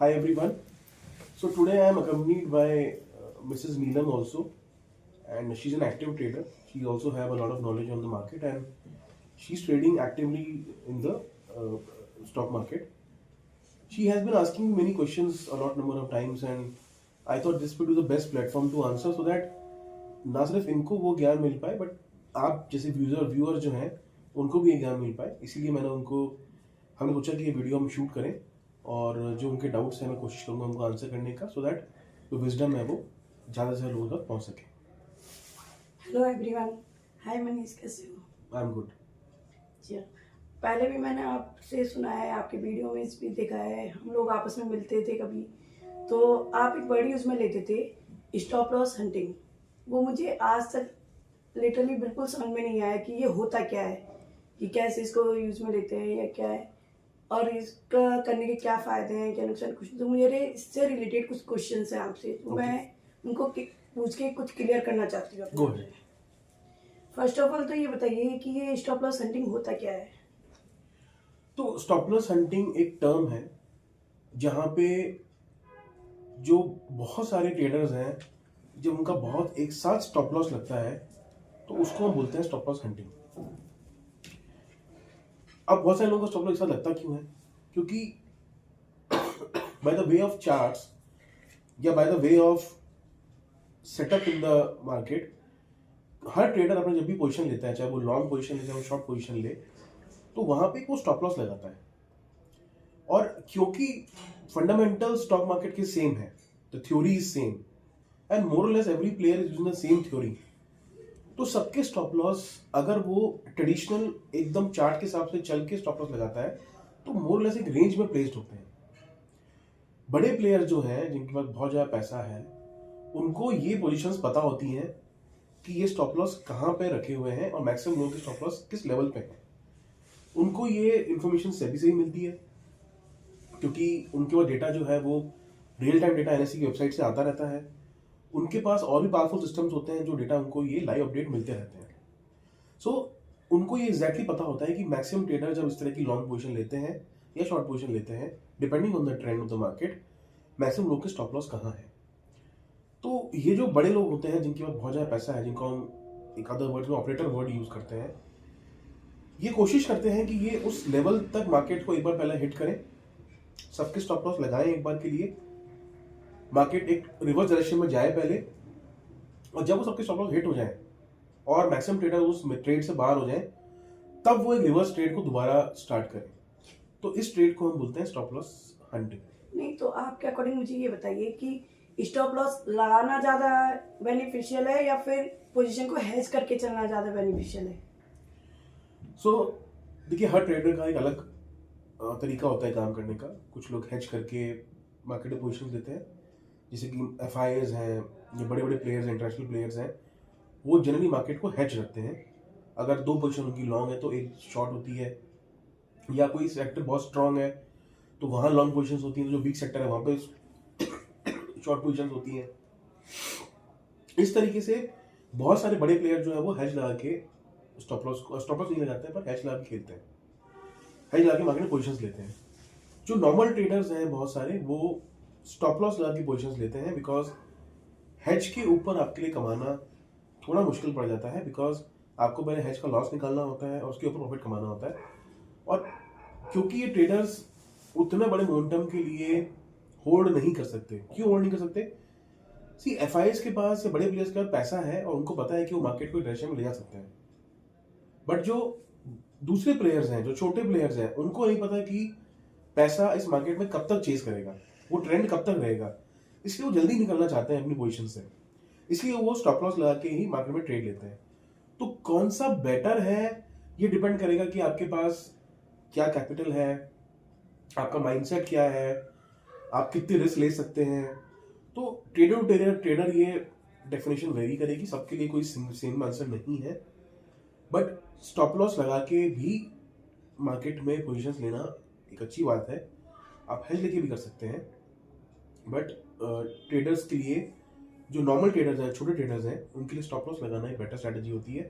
Hi everyone. So today I am accompanied by Mrs. Neelam also, and she's an active trader. She also have a lot of knowledge on the market, and she's trading actively in the stock market. She has been asking many questions a lot number of times, and I thought this would be the best platform to answer so that ना सिर्फ इनको वो ज्ञान मिल पाए but आप जैसे viewer जो हैं उनको भी ये ज्ञान मिल पाए, इसीलिए हमने सोचा कि ये वीडियो हम शूट करें और जो उनके डाउट्स हैं मैं कोशिश करूंगा उनको आंसर करने का सो दैट जो विजडम है वो ज़्यादा से ज़्यादा लोगों तक पहुंच सके। Hello everyone. हाय मनीष, कैसे हो? I am good. जी हाँ। पहले भी मैंने आपसे सुना है, आपके वीडियो में भी देखा है, हम लोग आपस में मिलते थे कभी, तो आप एक वर्ड यूज़ में लेते थे, स्टॉप लॉस हंटिंग। वो मुझे आज तक लिटरली बिल्कुल समझ में नहीं आया कि ये होता क्या है, कि कैसे इसको यूज़ में लेते हैं या क्या है, और इसका करने के क्या फ़ायदे हैं, क्या नुकसान। कुछ तो मुझे इससे रिलेटेड कुछ क्वेश्चन हैं आपसे, तो मैं उनको पूछ के कुछ क्लियर करना चाहती हूँ गो अपने। फर्स्ट ऑफ ऑल तो ये बताइए कि ये स्टॉप लॉस हंटिंग होता क्या है? तो स्टॉप लॉस हंटिंग एक टर्म है जहाँ पे जो बहुत सारे ट्रेडर्स हैं जब उनका बहुत एक साथ स्टॉप लॉस लगता है तो उसको हम बोलते हैं स्टॉप लॉस हंटिंग। अब बहुत सारे लोगों का स्टॉप लॉस एक साथ लगता क्यों है? क्योंकि by the way of charts या by the way of setup in the market, हर ट्रेडर अपना जब भी पोजीशन लेता है, चाहे वो लॉन्ग पोजीशन ले चाहे वो शॉर्ट पोजीशन ले, तो वहां पे वो स्टॉप लॉस लगाता है। और क्योंकि फंडामेंटल स्टॉक मार्केट के सेम है, the theory is same and more और less every player is using the same theory, तो सबके स्टॉप लॉस अगर वो ट्रेडिशनल एकदम चार्ट के हिसाब से चल के स्टॉप लॉस लगाता है तो मोर और लेस एक रेंज में प्लेस्ड होते हैं। बड़े प्लेयर जो हैं जिनके पास बहुत ज़्यादा पैसा है उनको ये पोजीशंस पता होती हैं कि ये स्टॉप लॉस कहाँ पे रखे हुए हैं और मैक्सिमम लोगों के स्टॉप लॉस किस लेवल पे है। उनको ये इन्फॉर्मेशन सेबी से ही मिलती है क्योंकि उनके पास डेटा जो है वो रियल टाइम डेटा एनएससी की वेबसाइट से आता रहता है। उनके पास और भी पावरफुल सिस्टम्स होते हैं जो डेटा उनको ये लाइव अपडेट मिलते रहते हैं। सो उनको ये एग्जैक्टली पता होता है कि मैक्सिमम ट्रेडर जब इस तरह की लॉन्ग पोजीशन लेते हैं या शॉर्ट पोजीशन लेते हैं, depending on the trend of the market, maximum लोग के स्टॉप लॉस कहाँ है। तो ये जो बड़े लोग होते हैं जिनके पास बहुत ज़्यादा पैसा है, जिनको हम एक अदर वर्ड में ऑपरेटर वर्ड यूज़ करते हैं, ये कोशिश करते हैं कि ये उस लेवल तक मार्केट को एक बार पहले हिट करें, सबके स्टॉप लॉस लगाएं एक बार के लिए, मार्केट एक रिवर्स डायरेक्शन में जाए पहले, और जब वो सबके स्टॉप लॉस हिट हो जाए और मैक्सिमम ट्रेडर उस ट्रेड से बाहर हो जाए तब वो एक रिवर्स ट्रेड को दोबारा स्टार्ट करें। तो इस ट्रेड को हम बोलते हैं स्टॉप लॉस हंटिंग। नहीं, तो आपके अकॉर्डिंग मुझे ये बताइए कि स्टॉप लॉस लगाना ज़्यादा बेनिफिशियल है या फिर पोजीशन को हेज करके चलना ज़्यादा बेनिफिशियल है? सो देखिए, हर ट्रेडर का एक अलग तरीका होता है काम करने का। कुछ लोग हेज करके मार्केट में पोजिशन लेते हैं, जैसे कि FIAs हैं या बड़े बड़े प्लेयर्स हैं, इंटरनेशनल प्लेयर्स हैं, वो जनरली मार्केट को हेज रखते हैं। अगर दो पोजीशन उनकी लॉन्ग है तो एक शॉर्ट होती है, या कोई सेक्टर बहुत स्ट्रांग है तो वहाँ लॉन्ग पोजीशंस होती हैं, तो जो वीक सेक्टर है वहाँ पे शॉर्ट पोजीशंस होती हैं। इस तरीके से बहुत सारे बड़े प्लेयर जो है वो हेज लगा के स्टॉप लॉस नहीं लगाते हैं पर हेज लगा के खेलते हैं, हेज लगा के मार्केट में पोजीशंस लेते हैं। जो नॉर्मल ट्रेडर्स हैं बहुत सारे, वो स्टॉप लॉस लगा के पोजीशंस लेते हैं बिकॉज हेज के ऊपर आपके लिए कमाना थोड़ा मुश्किल पड़ जाता है, बिकॉज आपको पहले हेज का लॉस निकालना होता है और उसके ऊपर प्रॉफिट कमाना होता है। और क्योंकि ये ट्रेडर्स उतने बड़े मोमेंटम के लिए होल्ड नहीं कर सकते। क्यों होल्ड नहीं कर सकते? सी FIs के पास या बड़े प्लेयर्स के पास पैसा है और उनको पता है कि वो मार्केट को डायरेक्शन में ले जा सकते हैं, बट जो दूसरे प्लेयर्स हैं, जो छोटे प्लेयर्स हैं, उनको नहीं पता कि पैसा इस मार्केट में कब तक चेज करेगा, वो ट्रेंड कब तक रहेगा, इसलिए वो जल्दी निकलना चाहते हैं अपनी पोजीशन से, इसलिए वो स्टॉप लॉस लगा के ही मार्केट में ट्रेड लेते हैं। तो कौन सा बेटर है ये डिपेंड करेगा कि आपके पास क्या कैपिटल है, आपका माइंडसेट क्या है, आप कितने रिस्क ले सकते हैं। तो ट्रेडर टू ट्रेडर ये डेफिनेशन वेरी करेगी, सबके लिए कोई सेम आंसर नहीं है। बट स्टॉप लॉस लगा के भी मार्केट में पोजीशंस लेना एक अच्छी बात है, आप हेज लेके भी कर सकते हैं। बट ट्रेडर्स के लिए, जो नॉर्मल ट्रेडर्स हैं, छोटे ट्रेडर्स हैं, उनके लिए स्टॉप लॉस लगाना एक बेटर स्ट्रैटेजी होती है,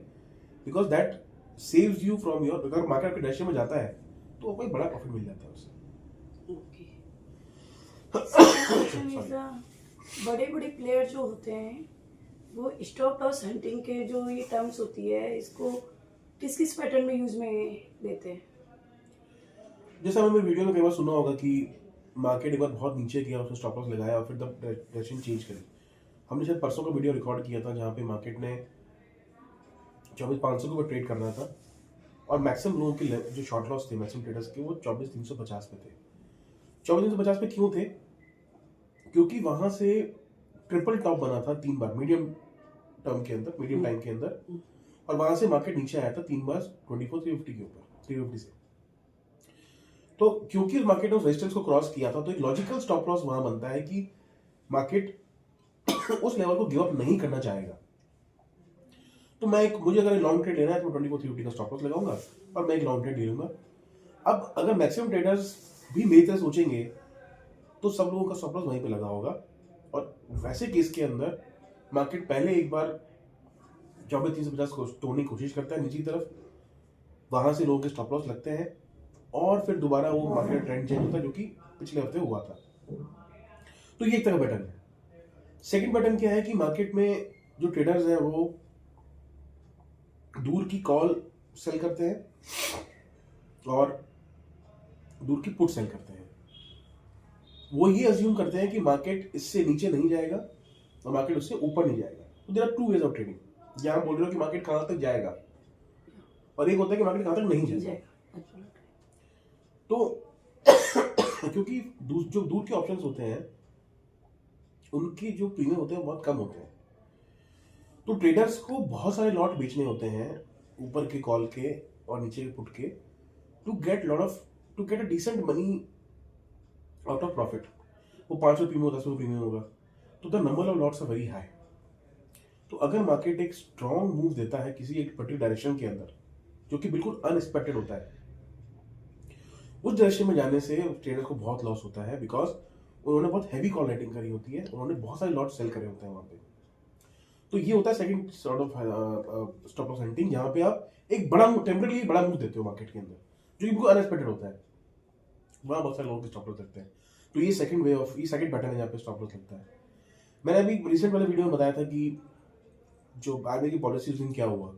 because that saves you from your, अगर मार्केट आपके डायरेक्शन में जाता है तो आपको एक बड़ा प्रॉफिट मिल जाता है उससे। ओके। क्वेश्चन इज बड़े बड़े प्लेयर जो होते हैं वो स्टॉप लॉस हंटिंग के जो ये टर्म्स होती है इसको किस किस पैटर्न में यूज में लेते हैं? जैसा मैंने वीडियो में कई बार सुना होगा कि मार्केट एक बार बहुत नीचे गया, उसने स्टॉप लॉस लगाया और फिर तब डायरेक्शन चेंज करी। हमने शायद परसों का वीडियो रिकॉर्ड किया था जहाँ पे मार्केट ने 24,500 के ऊपर ट्रेड करना था और मैक्सिमम लोगों के जो शॉर्ट लॉस थे मैक्सिमम ट्रेडर्स के वो 24,350 पे थे। 24,350 पे क्यों थे? क्योंकि वहां से ट्रिपल टॉप बना था 3 बार मीडियम टर्म के अंदर, मीडियम टाइम के अंदर, और वहां से मार्केट नीचे आया था 3 बार 24,350 के ऊपर, 350 से। तो क्योंकि मार्केट ने उस रेजिस्टेंस को क्रॉस किया था तो एक लॉजिकल स्टॉप लॉस वहां बनता है कि मार्केट उस लेवल को गिव अप नहीं करना चाहेगा। तो मुझे अगर लॉन्ग ट्रेड लेना है तो मैं 24,350 का स्टॉप लॉस लगाऊंगा और मैं एक लॉन्ग ट्रेड ले लूंगा। अब अगर मैक्सिमम ट्रेडर्स भी मेरी तरह सोचेंगे तो सब लोगों का स्टॉप लॉस वहीं पे लगा होगा, और वैसे केस के अंदर मार्केट पहले एक बार 24,350 को तोड़ने की कोशिश करता है नीचे की तरफ, वहां से लोगों के स्टॉप लॉस लगते हैं और फिर दोबारा वो मार्केट ट्रेंड चेंज होता है जो कि पिछले हफ्ते हुआ था। तो ये एक तरह का पैटर्न है। सेकंड पैटर्न क्या है कि मार्केट में जो ट्रेडर्स हैं वो दूर की कॉल सेल करते हैं और दूर की पुट सेल करते हैं। वो ये अज्यूम करते हैं कि मार्केट इससे नीचे नहीं जाएगा और मार्केट उससे ऊपर नहीं जाएगा। तो there are two ways of trading. यहाँ बोल रहे हो कि मार्केट कहां तक जाएगा और एक होता है कि मार्केट कहां तक नहीं जाएगा। तो क्योंकि जो दूर के ऑप्शंस होते हैं उनके जो प्रीमियम होते हैं बहुत कम होते हैं, तो ट्रेडर्स को बहुत सारे लॉट बेचने होते हैं ऊपर के कॉल के और नीचे के पुट के to get a decent money out of profit. वो 500 प्रीमियम होगा, 10 प्रीमियम होगा, तो the number of lots are very high. तो अगर मार्केट एक स्ट्रॉन्ग मूव देता है किसी एक पर्टिकुलर डायरेक्शन के अंदर जो कि बिल्कुल अनएक्सपेक्टेड होता है, उस डायरेक्शन में जाने से ट्रेडर को बहुत लॉस होता है बिकॉज उन्होंने बहुत हैवी कॉल राइटिंग करी होती है, उन्होंने बहुत सारे लॉट सेल करे होते हैं वहां पे। तो ये होता है second sort of stop loss hunting, जहां पे आप एक बड़ा टेम्पररी बड़ा मूव देते हो मार्केट के अंदर जो कि बिल्कुल अनएक्सपेक्टेड होता है, वहां बहुत सारे लोगों के स्टॉप लॉस लगते हैं। तो ये सेकंड पैटर्न है जहाँ पे स्टॉप लॉस लगता है। मैंने अभी रिसेंट वाले वीडियो में बताया था कि जो आरबीआई की पॉलिसी उस दिन क्या हुआ,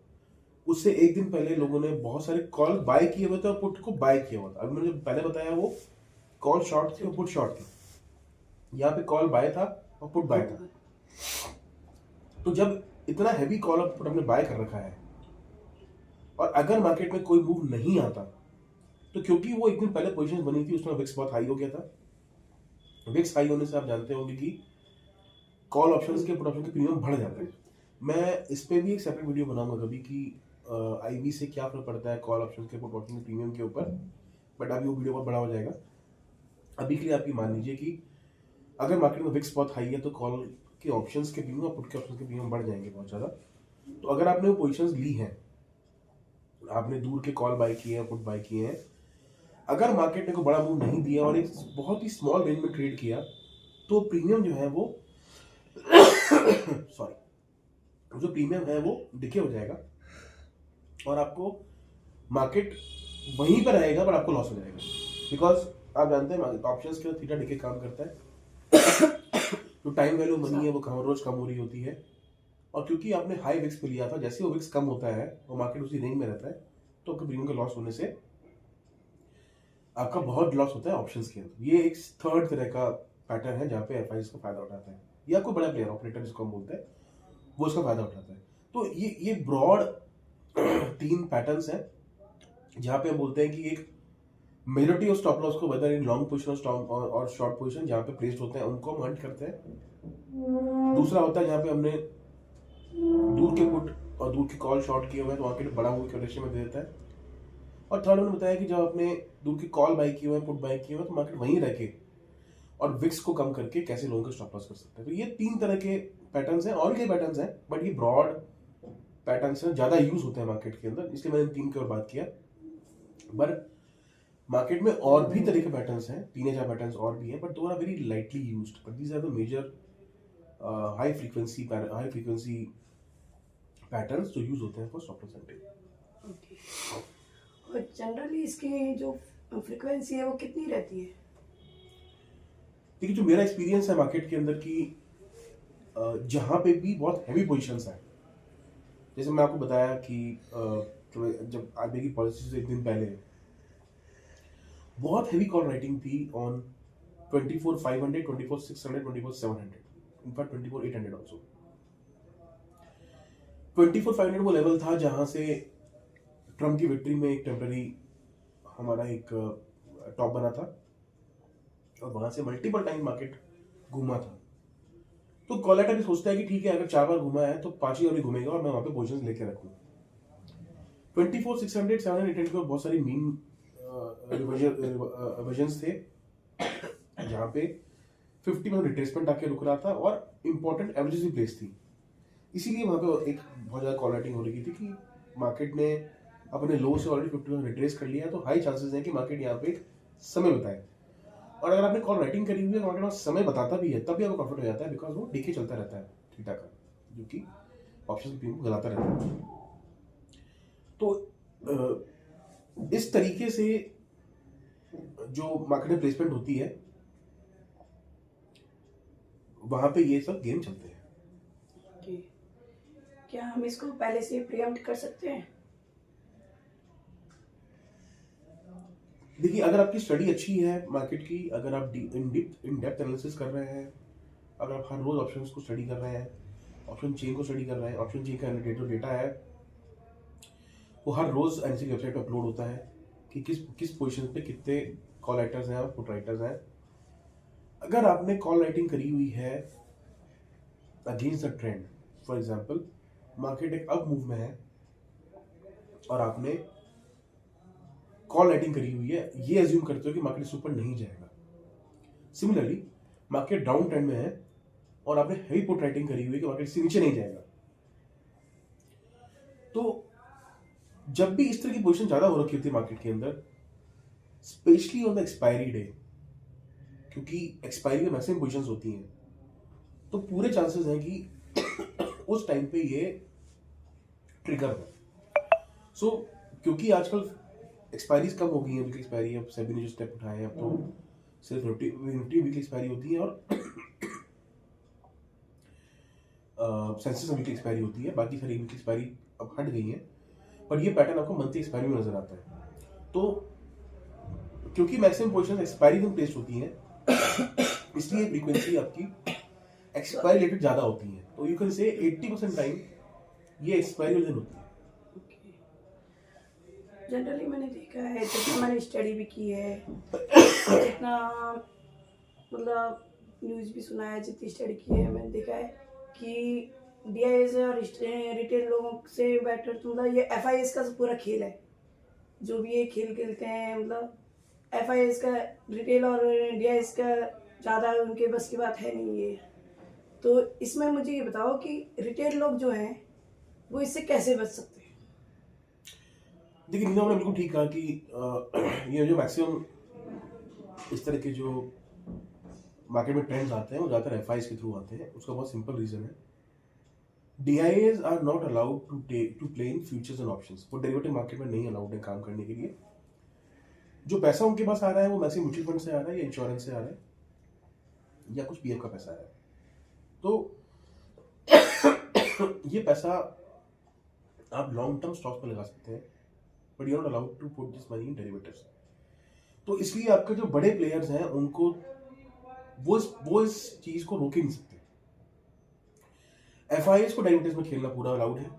उससे एक दिन पहले लोगों ने बहुत सारे कॉल बाय किए हुए थे और पुट को बाय किया हुआ था। अभी मैंने जो पहले बताया वो कॉल शॉर्ट थी और पुट शॉर्ट थी, यहाँ पे कॉल बाय था और पुट बाय था। तो जब इतना हैवी कॉल और पुट हमने बाय कर रखा है और अगर मार्केट में कोई मूव नहीं आता, तो क्योंकि वो एक दिन पहले पोजीशन बनी थी उसमें विक्स बहुत हाई हो गया था। विक्स हाई होने से आप जानते होंगे कि कॉल ऑप्शंस के पुट ऑप्शन के प्रीमियम बढ़ जाते हैं। मैं इस पे भी एक सेपरेट वीडियो बनाऊंगा कभी कि आईवी से क्या फर्क पड़ता है कॉल ऑप्शंस के पुट ऑप्शन के प्रीमियम के ऊपर, बट अभी वो वीडियो बहुत बड़ा हो जाएगा। अभी के लिए आप ये मान लीजिए कि अगर मार्केट में विक्स बहुत हाई है तो कॉल के ऑप्शंस के प्रीमियम और पुट के ऑप्शंस के प्रीमियम बढ़ जाएंगे बहुत ज़्यादा। तो अगर आपने वो पोजिशंस ली हैं, आपने दूर के कॉल बाय किए हैं, पुट बाय किए हैं, अगर मार्केट ने कोई बड़ा मूव नहीं दिया और एक बहुत ही स्मॉल रेंज में ट्रेड किया, तो प्रीमियम जो है वो सॉरी जो प्रीमियम है वो डिके हो जाएगा और आपको मार्केट वहीं पर रहेगा पर आपको लॉस हो जाएगा। बिकॉज आप जानते हैं ऑप्शंस के थीटा डिके काम करता है जो टाइम वैल्यू मनी है वो रोज कम हो रही होती है, और क्योंकि आपने हाई विक्स पे लिया था, जैसे वो विक्स कम होता है और मार्केट उसी रेंज में रहता है, तो आपका प्रीमियम का लॉस होने से आपका बहुत लॉस होता है ऑप्शंस के अंदर। ये एक थर्ड तरह का पैटर्न है जहाँ पे एफआईज का फायदा उठाता है, या कोई बड़ा प्लेयर ऑपरेटर जिसको हम बोलते हैं वो इसका फायदा उठाता है। तो ये ब्रॉड 3 पैटर्न्स हैं जहाँ पे हम बोलते हैं कि एक मेजॉरिटी ऑफ स्टॉप लॉस को वेदर इन लॉन्ग पोजीशन और शॉर्ट पोजीशन जहाँ पे प्लेस्ड होते हैं उनको हम हंट करते हैं। दूसरा होता है जहाँ पे हमने दूर के पुट और दूर के कॉल शॉर्ट किए हुए हैं तो मार्केट बड़ा मूव के डायरेक्शन में दे देता है। और थर्ड हमने बताया कि जब आपने दूर की कॉल बाय किए हुए हैं, पुट बाय किए हुए हैं, तो मार्केट वहीं रह के और विक्स को कम करके कैसे लोगों को स्टॉप लॉस कर सकते हैं। तो ये 3 तरह के पैटर्न्स हैं, और के पैटर्न्स हैं बट ये ब्रॉड पैटर्न्स हैं, ज्यादा यूज होते हैं मार्केट के अंदर, इसलिए मैंने 3 की ओर बात किया। बट मार्केट में और भी तरह के पैटर्न्स हैं, 3 या 4 पैटर्न्स और भी हैं, but those are very lightly used, but these are the major high frequency patterns जो यूज होते हैं फॉर स्टॉप लॉस हंटिंग। और जनरली इसकी जो फ्रीक्वेंसी है वो कितनी रहती है? देखिए जो मेरा एक्सपीरियंस है मार्केट के अंदर की जहाँ पे भी बहुत हैवी पोजीशंस हैं, जैसे मैं आपको बताया कि जब आरबीआई की पॉलिसी से एक दिन पहले बहुत हैवी कॉल राइटिंग थी ऑन 24,500, 24,600, 24,700, इनफैक्ट 24,800 ऑल्सो। 24,500 वो लेवल था जहां से ट्रम्प की विक्ट्री में एक टेम्पररी हमारा एक टॉप बना था और वहां से मल्टीपल टाइम मार्केट घूमा था। तो कॉल राइटर भी सोचता है कि ठीक है, अगर 4 बार घुमा है तो 5 और भी घूमेगा और मैं वहां पे पोजिशन लेके रखूँ। 24,600, 700, 800 पर बहुत सारी मीन रिविजन्स थे जहाँ पे 50% रिट्रेसमेंट आके रुक रहा था और इंपॉर्टेंट एवरेजेस भी प्लेस थी। इसीलिए वहाँ पे एक बहुत ज़्यादा कॉल राइटिंग हो रही थी कि मार्केट ने अपने लो से ऑलरेडी 50% रिट्रेस कर लिया है, तो हाई चांसेस हैं कि मार्केट यहाँ पे समय बताए। और अगर आपने कॉल राइटिंग करी हुई है, मार्केट में समय बताता भी है, तब भी आपको कंफर्ट हो जाता है, बिकॉज वो डीके चलता रहता है थीटा का, जो कि ऑप्शन पी को गलाता रहता है। तो इस तरीके से जो मार्केट में प्लेसमेंट होती है, वहां पे ये सब गेम चलते हैं। ओके, क्या हम इसको पहले से प्रीएम्प्ट कर सकते हैं? देखिए, अगर आपकी स्टडी अच्छी है मार्केट की, अगर आप इन डेप्थ एनालिसिस कर रहे हैं, अगर आप हर रोज ऑप्शंस को स्टडी कर रहे हैं, ऑप्शन चेन को स्टडी कर रहे हैं, ऑप्शन चेन का जो डेटा है वो हर रोज एनएससी की वेबसाइट पे अपलोड होता है कि किस पोजीशन पे कितने कॉल राइटर्स हैं और पुट राइटर्स हैं। अगर आपने कॉल राइटिंग करी हुई है against the trend, for example market एक अप मूव में है और आपने कॉल राइटिंग करी हुई है, ये अज्यूम करते हो कि मार्केट इस ऊपर नहीं जाएगा। सिमिलरली मार्केट डाउन ट्रेंड में है और आपने हेवी पुट राइटिंग करी हुई है कि मार्केट इससे नीचे नहीं जाएगा। तो जब भी इस तरह की पोजीशन ज्यादा हो रखी होती है मार्केट के अंदर, specially on the expiry day, क्योंकि एक्सपायरी में मैक्सिमम पोजीशंस होती हैं, तो पूरे चांसेस हैं कि उस टाइम पे ये ट्रिगर हो। सो क्योंकि आजकल एक्सपायरीज कम हो गई हैं, वीकली एक्सपायरी, अब सेबी ने जो स्टेप उठाए हैं, अब तो सिर्फ निफ्टी वीकली एक्सपायरी होती है और सेंसेक्स में वीकली एक्सपायरी होती है, बाकी सारी वीकली एक्सपायरी अब हट गई है, पर ये पैटर्न आपको मंथली एक्सपायरी में नजर आता है। तो क्योंकि मैक्सिमम पोजीशंस एक्सपायरी में प्लेस्ड होती हैं, इसलिए फ्रीक्वेंसी आपकी एक्सपायरी रिलेटेड ज्यादा होती है। तो यू कैन से 80% टाइम ये एक्सपायरी रिलेटेड होती है। जनरली मैंने देखा है, जितना मैंने स्टडी भी की है, जितना मतलब न्यूज़ भी सुना है, जितनी स्टडी की है, मैंने देखा है कि डीआईएस और रिटेल लोगों से बेटर तो मतलब ये एफआईएस का पूरा खेल है। जो भी ये खेल खेलते हैं, मतलब एफआईएस का, रिटेल और डीआईएस का ज़्यादा उनके बस की बात है नहीं ये। तो इसमें मुझे ये बताओ कि रिटेल लोग जो हैं वो इससे कैसे बच सकते हैं? देखिए, नीना ने बिल्कुल ठीक कहा कि ये जो मैक्सिमम इस तरह के जो मार्केट में ट्रेंड्स आते हैं वो ज़्यादातर एफआईएस के थ्रू आते हैं। उसका बहुत सिंपल रीजन है, these are not allowed to play in futures and options. वो डेरिवेटिव मार्केट में नहीं अलाउड है काम करने के लिए। जो पैसा उनके पास आ रहा है वो मैक्सिमम म्यूचुअल फंड से आ रहा है या इंश्योरेंस से आ रहा है या कुछ पीएफ का पैसा आ रहा है। तो ये पैसा आप लॉन्ग टर्म स्टॉक्स पर लगा सकते हैं, but you are not allowed to put this money in derivatives. तो इसलिए आपके जो बड़े प्लेयर्स हैं उनको वो इस चीज को रोक ही नहीं सकते। एफआईएस को डेरिवेटिव्स में खेलना पूरा अलाउड है।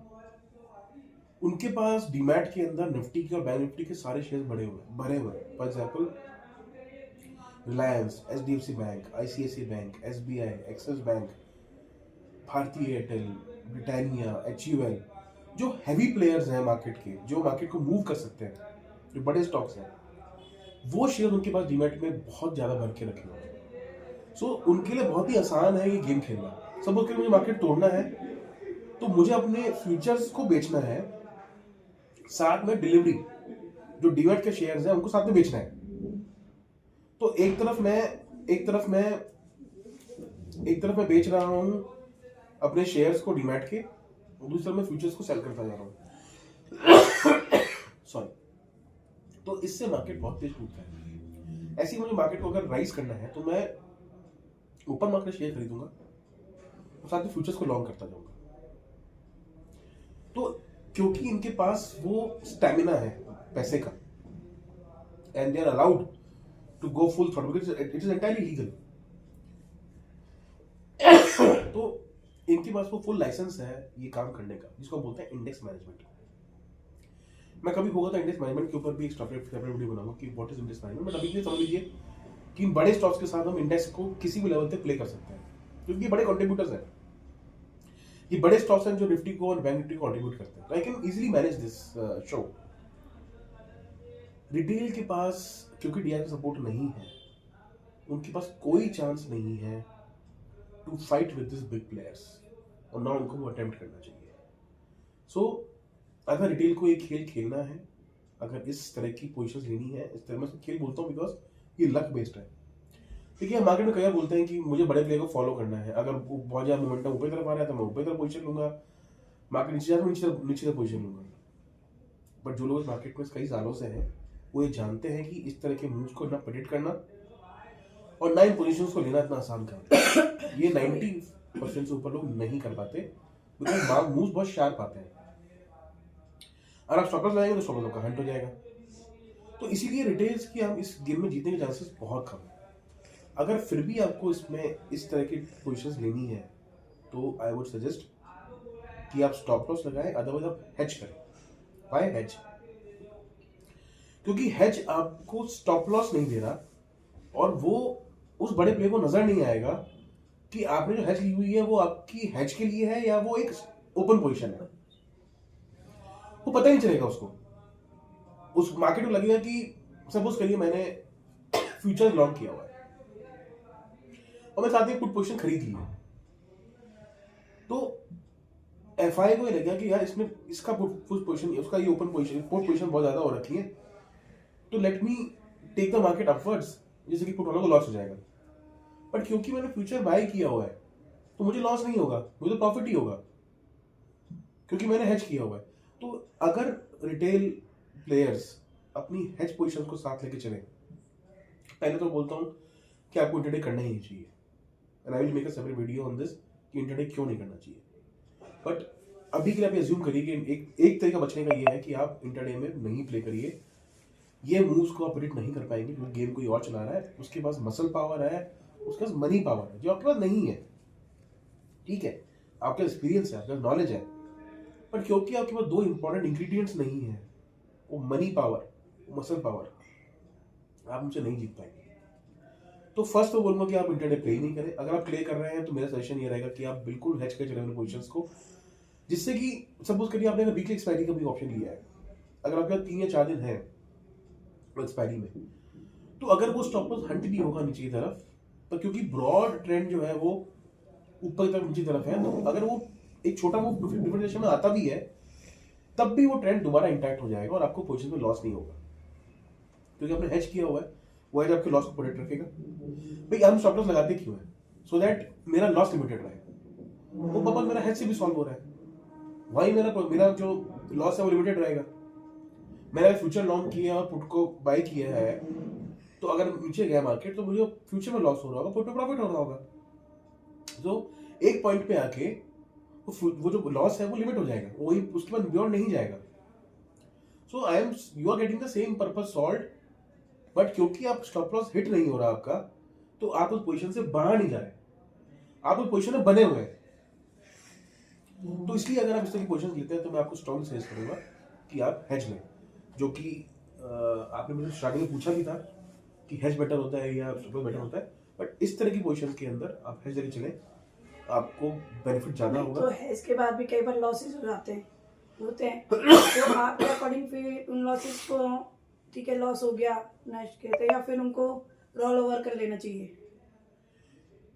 उनके पास डीमैट के अंदर निफ्टी के और बैंक निफ्टी के सारे शेयर भरे हुए। For example Reliance, HDFC bank, ICICI bank, SBI, axis bank, भारतीय एयरटेल, ब्रिटानिया, एचयूएल, जो हैवी प्लेयर्स हैं मार्केट के, जो मार्केट को मूव कर सकते हैं, जो बड़े स्टॉक्स हैं, वो शेयर उनके पास डीमैट में बहुत ज्यादा भर के रखे हुए हैं। सो उनके लिए बहुत ही आसान है ये गेम खेलना। सपोज कि मुझे मार्केट तोड़ना है तो मुझे अपने फ्यूचर्स को बेचना है, साथ में डिलीवरी जो डीमैट के शेयर्स हैं उनको साथ में बेचना है। तो एक तरफ मैं बेच रहा हूं अपने शेयर्स को डीमैट के, और दूसरी तरफ मैं फ्यूचर्स को सेल करता जा रहा हूं। सॉरी। तो इससे मार्केट बहुत तेज टूटता है। ऐसे ही मुझे मार्केट को अगर राइज करना है तो मैं ओपन मार्केट शेयर खरीदूंगा और साथ में फ्यूचर्स को लॉन्ग करता जाऊंगा। तो क्योंकि इनके पास वो स्टैमिना है पैसे का, and they are allowed to go full throttle because it is entirely legal. तो इनके पास वो फुल लाइसेंस है ये काम करने का, जिसको हम बोलते हैं इंडेक्स मैनेजमेंट। मैं कभी होगा तो इंडेक्स मैनेजमेंट के ऊपर भी एक सेपरेट वीडियो बनाऊंगा कि what is index management. But अभी के लिए समझ लीजिए कि इन बड़े स्टॉक्स के साथ हम इंडेक्स को किसी भी लेवल पे प्ले कर सकते हैं, क्योंकि ये बड़े कंट्रीब्यूटर्स हैं। ये बड़े स्टॉक्स हैं जो निफ्टी को और बैंक निफ्टी को कंट्रीब्यूट करते हैं। I can easily manage this show. Retail के पास क्योंकि डीआर का सपोर्ट नहीं है, उनके पास कोई चांस नहीं है to fight with this big players, और ना उनको वो अटेम्प्ट करना चाहिए। सो अगर रिटेल को एक खेल खेलना है, अगर इस तरह की पोजीशंस लेनी है, इस तरह मैं खेल बोलता हूँ बिकॉज ये लक बेस्ड है। देखिए मार्केट में कई बार बोलते हैं कि मुझे बड़े प्लेयर को फॉलो करना है, अगर बहुत ज्यादा मोमेंटम ऊपर तरफ आ रहा है तो मैं ऊपर तरफ पोजीशन लूंगा, मार्केट नीचे जाता है नीचे तरफ पोजीशन लूंगा। बट जो लोग इस मार्केट में कई सालों से हैं वो ये जानते हैं कि इस तरह के मूव्स को ना प्रेडिक्ट करना और ना इन पोजीशंस को लेना इतना आसान काम। ये 90% से ऊपर लोग नहीं कर पाते बिकॉज मूव्स बहुत शार्प आते हैं। अगर आप स्टॉप लॉस लगाएंगे तो स्टॉप लॉस का हंट हो जाएगा। तो इसीलिए रिटेल्स की हम इस गेम में जीतने के चांसेस बहुत कम है। अगर फिर भी आपको इसमें इस तरह की पोजीशंस लेनी है तो आई वुड सजेस्ट कि आप स्टॉप लॉस लगाएं, अदरवाइज आप हेज करें। Why hedge? क्योंकि हेज आपको स्टॉप लॉस नहीं दे रहा और वो उस बड़े प्लेयर को नजर नहीं आएगा कि आपने जो हेज ली हुई है वो आपकी हेज के लिए है या वो एक ओपन पोजीशन है। वो पता ही नहीं चलेगा उसको। उस मार्केट को लगेगा कि सपोज करिए मैंने फ्यूचर लॉन्ग किया हुआ है और मैं साथ में पुट पोजीशन खरीद ली है, तो एफआई को ये लगेगा कि यार इसमें इसका पुट पोजीशन, उसका ये ओपन पोजीशन, पुट पोजीशन बहुत ज्यादा हो रखी है, तो let me take the market upwards, जैसे कि पुट वालों को लॉस हो जाएगा। बट क्योंकि मैंने फ्यूचर बाय किया हुआ है तो मुझे लॉस नहीं होगा, मुझे तो प्रॉफिट ही होगा क्योंकि मैंने हेज किया हुआ है। तो अगर रिटेल प्लेयर्स अपनी हेज पोजीशन को साथ लेके चलें, पहले तो बोलता हूं कि आपको इंटरडे करना ही नहीं चाहिए, and I will make a separate video on this कि इंटरडे क्यों नहीं करना चाहिए। बट अभी के लिए आप एज्यूम करिए कि एक तरीका बचने का ये है कि आप इंटरडे में नहीं प्ले करिए। ये मूव्स को आप प्रेडिक्ट नहीं कर पाएंगे क्योंकि गेम कोई और चला रहा है, उसके पास मसल पावर है, उसके पास मनी पावर है जो आपके पास नहीं है। ठीक है, आपका एक्सपीरियंस है, आपका नॉलेज है, बट क्योंकि आपके पास दो इंपॉर्टेंट इंग्रेडिएंट्स नहीं है, वो मनी पावर, मसल पावर, आप उनसे नहीं जीत पाएंगे। तो फर्स्ट तो बोलूंगा कि आप इंटरडे प्ले ही नहीं करें। अगर आप प्ले कर रहे हैं तो मेरा सजेशन ये रहेगा कि आप बिल्कुल हेज कर चले अपने पोजीशंस को, जिससे कि सपोज करिए आपने वीकली एक्सपायरी का भी ऑप्शन लिया है, अगर आपके पास 3 या 4 दिन है एक्सपायरी में, तो अगर वो स्टॉप लॉस हंट भी होगा नीचे की तरफ, तो क्योंकि ब्रॉड ट्रेंड जो है वो ऊपर की तरफ नीचे की तरफ है, तो अगर वो एक छोटा वो डिफरेंशिएशन में आता भी है तब भी वो ट्रेंड दोबारा इंटैक्ट हो जाएगा और आपको पोजीशन में लॉस नहीं होगा क्योंकि आपने हेज किया हुआ है। वो हेज आपके लॉस को प्रोटेक्ट रखेगा। भाई हम स्टॉप लॉस लगाते क्यों है? सो दैट मेरा लॉस लिमिटेड रहेगा, वो बबल मेरा हेज से भी सॉल्व हो रहा है, वही मेरा जो लॉस है वो लिमिटेड रहेगा। मैंने फ्यूचर लॉन्ग किया और पुट को बाय किया है, तो अगर नीचे गया मार्केट तो मुझे फ्यूचर में लॉस हो रहा होगा, पुट में प्रॉफिट हो रहा होगा। तो एक पॉइंट पे आके वो जो लॉस है वो लिमिट हो जाएगा, वही उसके बाद बियॉन्ड नहीं जाएगा। So you are getting the same purpose solve, but क्योंकि आप स्टॉप लॉस हिट नहीं हो रहा आपका, तो आप उस पोजीशन से बाहर नहीं जा रहे, आप उस पोजीशन में बने हुए हैं। तो इसलिए अगर आप इस तरह की पोजीशन लेते हैं तो मैं आपको स्ट्रॉन्ग सजेस्ट करूंगा कि आप हेज लें, जो कि आपने मुझे स्टार्टिंग में पूछा भी था कि हेज बेटर होता है या स्टॉप लॉस बेटर होता है, बट इस तरह की पोजीशन के अंदर आप हेज लेके चलें, आपको बेनिफिट ज्यादा होगा। तो हेज के बाद भी कई बार लॉसेस हो जाते हैं, तो आपके अकॉर्डिंग फिर उन लॉसेस को, ठीक है लॉस हो गया नेक्स्ट के, तो या फिर उनको रोल ओवर कर लेना चाहिए?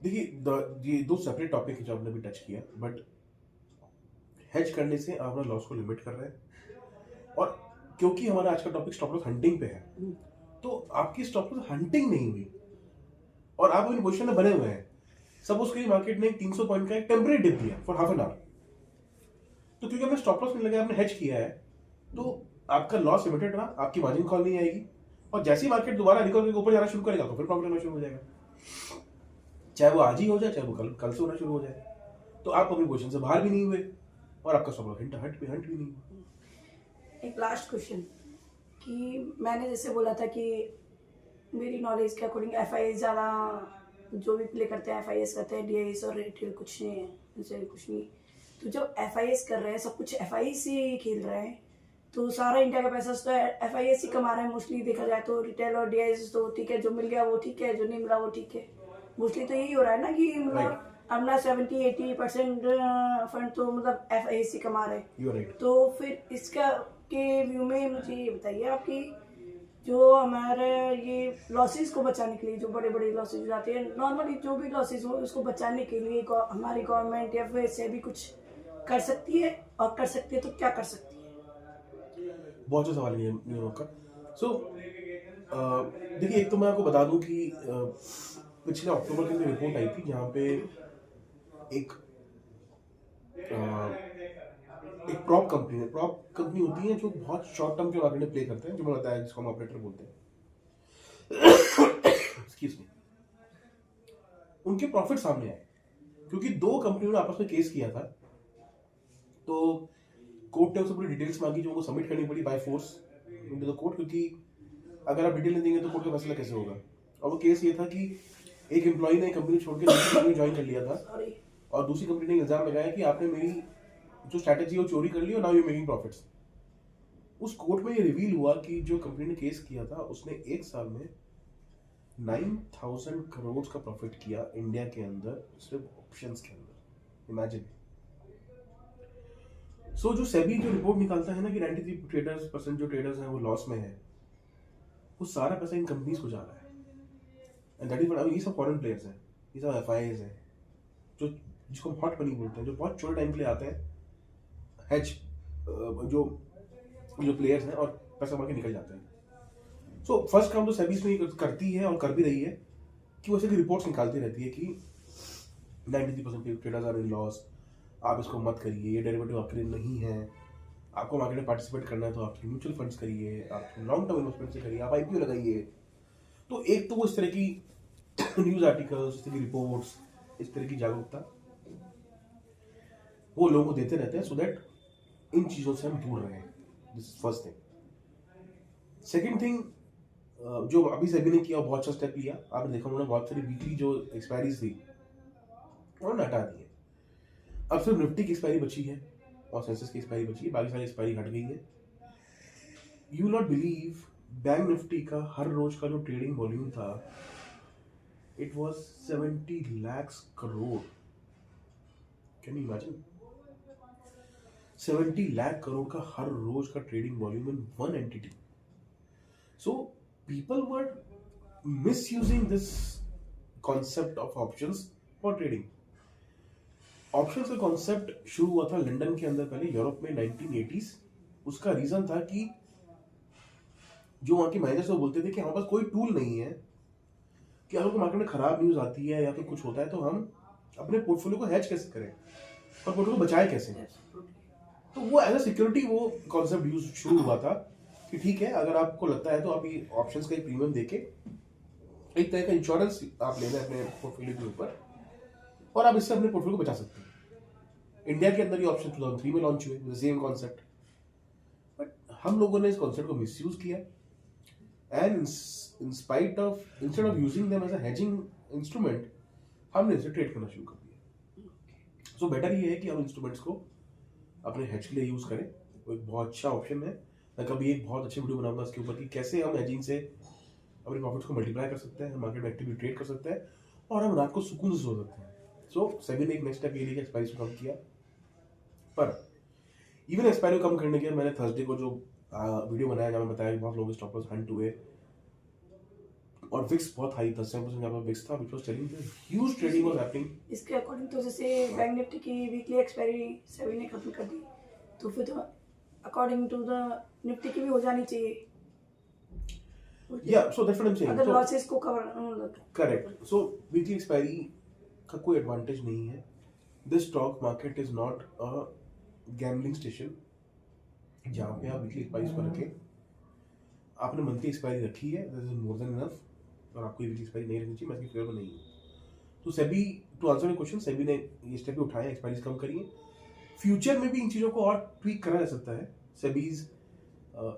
देखिए ये 2 सेपरेट टॉपिक है जो आपने भी टच किया, बट हेज करने से आप अपना लॉस को लिमिट कर रहे हैं, और क्योंकि हमारा आज का टॉपिक स्टॉप लॉस हंटिंग पे है, तो आपकी स्टॉप लॉस हंटिंग नहीं हुई और आप अपनी पोजीशन में बने हुए हैं। सपोज करिए मार्केट ने 300 पॉइंट का एक टेम्परेरी डिप दिया फॉर हाफ एन आवर, तो क्योंकि आपने स्टॉप लॉस नहीं लगा, आपने हेज किया है, तो आपका लॉस लिमिटेड रहा, आपकी मार्जिन कॉल नहीं आएगी, और जैसे ही मार्केट दोबारा रिकवर करके ऊपर जाना शुरू करेगा तो फिर प्रॉब्लम होना शुरू हो जाएगा। चाहे वो आज ही हो जाए, चाहे वो कल से होना शुरू हो जाए। तो आप अपनी पोजीशन से बाहर भी नहीं हुए और आपका स्टॉप लॉस हट भी नहीं हुआ। एक लास्ट क्वेश्चन कि मैंने जैसे बोला था कि मेरी नॉलेज के अकॉर्डिंग FIS ज़्यादा जो भी प्ले करते हैं FIS करते हैं, DIS और रिटेल कुछ नहीं है, उनसे कुछ नहीं। तो जो FIS कर रहे हैं सब कुछ FIS ही खेल रहे हैं, तो सारा इंडिया का पैसा तो FIS ही कमा रहे हैं मोस्टली देखा जाए तो। रिटेल और DIS तो ठीक है, जो मिल गया वो ठीक है, जो नहीं मिला वो ठीक है। मोस्टली तो यही हो रहा है ना कि मतलब अपना 70-80% फंड तो मतलब FIS ही कमा रहे हैं। You are right. तो फिर इसका के व्यू में मुझे ये बताइए आपकी, जो हमारे ये लॉसेस को बचाने के लिए, जो बड़े बड़े लॉसेस हो जाते हैं नॉर्मली, जो भी लॉसेस हो उसको बचाने के लिए हमारी गवर्नमेंट या फिर से भी कुछ कर सकती है, और कर सकती है तो क्या कर सकती है? बहुत अच्छा सवाल है ये नियमों का। सो देखिए, एक तो मैं आपको बता दूं कि पिछले अक्टूबर के अंदर रिपोर्ट आई थी जहाँ पे एक एक प्रॉप कंपनी होती है जो बहुत शॉर्ट टर्म के मार्केट में प्ले करते हैं, जो मैं बताया जिसको हम ऑपरेटर बोलते हैं। Excuse me. उनके प्रॉफिट सामने आए क्योंकि दो कंपनियों ने आपस में केस किया था। तो कोर्ट ने उससे पूरी डिटेल्स मांगी जो उनको सबमिट करनी पड़ी by force into the court, क्योंकि अगर आप डिटेल नहीं देंगे तो कोर्ट का फैसला कैसे होगा। और वो केस ये था कि एक एम्प्लॉय ने कंपनी छोड़ के दूसरी कंपनी ज्वाइन कर लिया था और दूसरी कंपनी ने इल्जाम लगाया कि आपने मेरी जो स्ट्रैटेजी है वो चोरी कर ली और नाउ यू मेकिंग प्रॉफिट्स। उस कोर्ट में ये रिवील हुआ कि जो कंपनी ने केस किया था उसने एक साल में 9,000 करोड़ का प्रॉफिट किया इंडिया के अंदर, सिर्फ ऑप्शंस के अंदर। इमेजिन। सो जो सेबी जो रिपोर्ट निकालता है ना कि 93% जो ट्रेडर्स हैं वो लॉस में है, वो सारा पैसा इन कंपनीज को जा रहा है। एंड दैट इज व्हाट, ये सब फॉरेन प्लेयर्स हैं, ये सब FIs हैं, जो जिसको हॉट मनी बोलते हैं, जो बहुत छोटे टाइम के लिए आते हैं, हेज जो जो प्लेयर्स हैं, और पैसा मार के निकल जाते हैं। सो फर्स्ट काम तो सेबी में करती है और कर भी रही है कि वो ऐसे की रिपोर्ट्स निकालती रहती है कि 93% ट्रेडर्स आर इन लॉस, आप इसको मत करिए, ये डेरिवेटिव आपके लिए नहीं है, आपको मार्केट में पार्टिसिपेट करना है तो आप म्यूचुअल फंड्स करिए, आप लॉन्ग टर्म इन्वेस्टमेंट से करिए, आप IPO लगाइए। तो एक तो वो इस तरह की न्यूज आर्टिकल्स, इस तरह की रिपोर्ट्स, इस तरह की जागरूकता वो लोगों को देते रहते हैं सो दैट इन चीज़ों से हम दूर रहें। This is first thing. Second thing, जो अभी सेबी ने किया बहुत अच्छा स्टेप लिया। आपने देखा उन्होंने बहुत सारी वीकली जो एक्सपायरीज थी उन्होंने हटा दी है। अब सिर्फ निफ्टी की एक्सपायरी बची है और सेंसेक्स की एक्सपायरी बची है, बाकी सारी एक्सपायरी हट गई है। You not believe, bank Nifty का हर रोज का जो ट्रेडिंग वॉल्यूम था, it was 70 lakh crore. Can you imagine? 70 lakh crore का हर रोज का trading volume in one entity. So people were misusing this concept of options for trading. Options का कॉन्सेप्ट शुरू हुआ था लंदन के अंदर, पहले यूरोप में 1980s। उसका रीजन था कि जो वहां के मैनेजर्स वो बोलते थे कि हमारे पास कोई टूल नहीं है कि अगर मार्केट में खराब न्यूज आती है या फिर कुछ होता है तो हम अपने पोर्टफोलियो को हेज कैसे करें और पोर्टफोलियो को बचाए कैसे। तो वो एज अ सिक्योरिटी वो कॉन्सेप्ट यूज शुरू हुआ था कि ठीक है, अगर आपको लगता है तो आप ये ऑप्शंस का एक प्रीमियम देके एक तरह का इंश्योरेंस आप लेना अपने पोर्टफोलियो के ऊपर और आप इससे अपने पोर्टफोलियो को बचा सकते हैं। इंडिया के अंदर ये ऑप्शन 2003 में लॉन्च हुए, सेम कॉन्सेप्ट। बट हम लोगों ने इस कॉन्सेप्ट को मिसयूज किया and instead of using them as a hedging instrument, हमने इसे ट्रेड करना शुरू कर दिया। सो बेटर ये है कि हम इंस्ट्रूमेंट्स को अपने हेज के लिए यूज करें। वो एक बहुत अच्छा ऑप्शन है। मैं कभी एक बहुत अच्छी वीडियो बनाऊंगा इसके ऊपर कि कैसे हम हेजिंग से अपने प्रॉफिट्स को मल्टीप्लाई कर सकते हैं, हम मार्केट में एक्टिवली ट्रेड कर सकते हैं और हम रात को सुकून से सो सकते हैं। सो सेबी ने एक नेक्स्ट स्टेप ये लिया, एक्सपायरी को कम किया। पर इवन एक्सपायरी कम करने के मैंने थर्सडे को जो वीडियो बनाया जहाँ मैं बताया कि बहुत लोग स्टॉप लॉस हंट हुए और विक्स बहुत हाई था, 7% यहाँ पर विक्स था, which was telling huge trading was happening. इसके अकॉर्डिंग तो जैसे बैंक निफ्टी की वीकली एक्सपायरी सेबी ने खत्म कर दी, तो फिर तो अकॉर्डिंग टू द निफ्टी की भी हो जानी चाहिए। या so that's what I am saying, अगर लॉसेस को कवर करेक्ट। सो वीकली एक्सपायरी का कोई एडवांटेज नहीं है। This stock market is not a gambling station जहाँ पे आप वीकली एक्सपायरी पर रखें। आपने मंथली एक्सपायरी रखी है, that is more than enough, और आपको वीकली एक्सपायरी नहीं रखनी चाहिए। मैं इसकी फेवर में नहीं हूँ। तो SEBI, to answer your question, SEBI ने ये स्टेप उठाए, एक्सपायरीज कम करी है। फ्यूचर में भी इन चीज़ों को और ट्वीक करा जा सकता है। सेबीज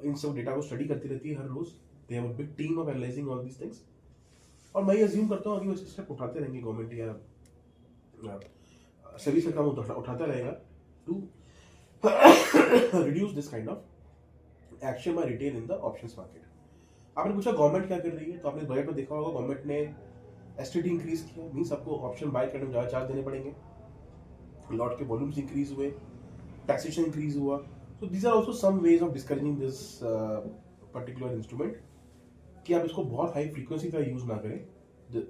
इन सब डेटा को स्टडी करती रहती है हर रोज। They have a big team of analysing all these things, और मैं ये अज्यूम करता हूँ कि वो स्टेप उठाते रहेंगे गवर्नमेंट, या सेबी से काम उठाता रहेगा to reduce this kind of action by retail in the options market. आपने पूछा गवर्नमेंट क्या कर रही है, तो आपने बजट में देखा होगा गवर्नमेंट ने एसटीडी इंक्रीज किया, मीन्स आपको ऑप्शन बाय करने में ज़्यादा चार्ज देने पड़ेंगे। लॉट के वॉल्यूम्स इंक्रीज हुए, टैक्सेशन इंक्रीज हुआ। So these are also some ways of discouraging this particular instrument, कि आप इसको बहुत हाई फ्रीक्वेंसी का यूज ना करें,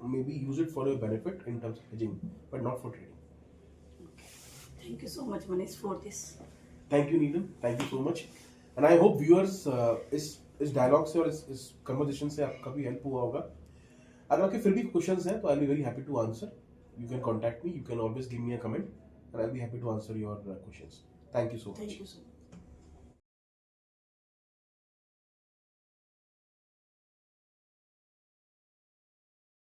may be use it for your benefit in terms of hedging but not for trading. Thank you so much, Manish, for this. Thank you Neelam, thank you so much, and I hope viewers इस dialogue से और इस conversation से आपका भी help हुआ होगा। अगर आपके फिर भी क्वेश्चंस हैं तो I will be very happy to answer. You can contact me, you can always give me a comment, and I will be happy to answer your questions. Thank you so much. Thank you so much.